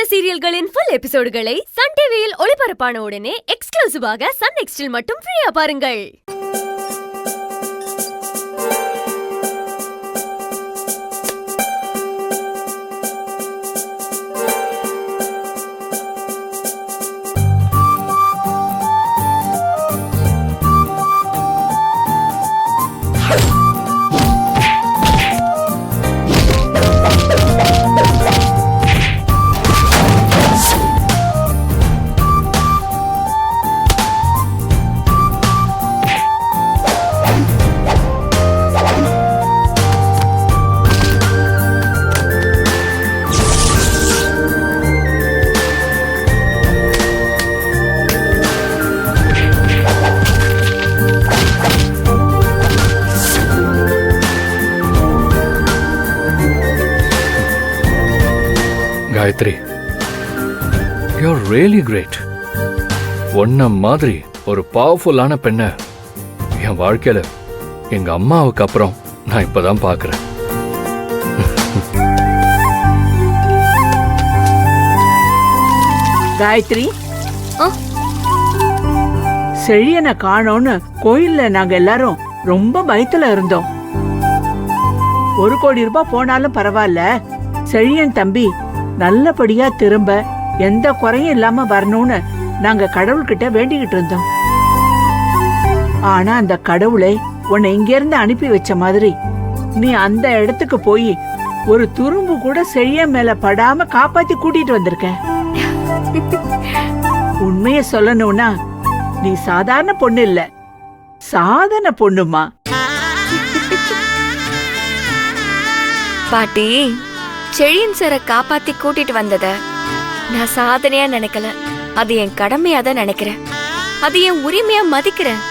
சீரியல்களின் full எபிசோடுகளை Sun டிவியில் ஒளிபரப்பான உடனே எக்ஸ்க்ளூசிவாக சன் நெக்ஸ்டில் மட்டும் ஃப்ரீயா பாருங்கள். Gayatri, you're really great. ஒன்ன மாதிரி ஒரு பவர்ஃபுல்லான பெண்ணை என் வாழ்க்கையில எங்க அம்மாவுக்கு அப்புறம் நான் இப்பதான் பாக்குறேன். காயத்ரி, செழியனை காணோன்னு கோயில்ல நாங்க எல்லாரும் ரொம்ப பயத்துல இருந்தோம். 1 கோடி ரூபாய் போனாலும் பரவாயில்ல, செழியன் தம்பி நல்லபடியா திரும்ப எந்த குறையும் இல்லாம வரணும்னு நாங்க கடவுள்கிட்ட வேண்டிக்கிட்டு இருந்தோம். ஆனா அந்த கடவுளை உன்னை இங்க இருந்து அனுப்பி வச்ச மாதிரி நீ அந்த இடத்துக்கு போய் ஒரு துரும்பு கூட செழியன் மேல படாம காப்பாத்தி கூட்டிட்டு வந்திருக்க. உண்மைய சொல்லணும்னா நீ சாதாரண பொண்ணு இல்ல, சாதன பொண்ணுமா. பாட்டி, செழியன் சாரை காப்பாத்தி கூட்டிட்டு வந்தத நான் சாதனையா நினைக்கல, அது என் கடமையா தான் நினைக்கிறேன். அது என் உரிமையா மதிக்கிறேன்.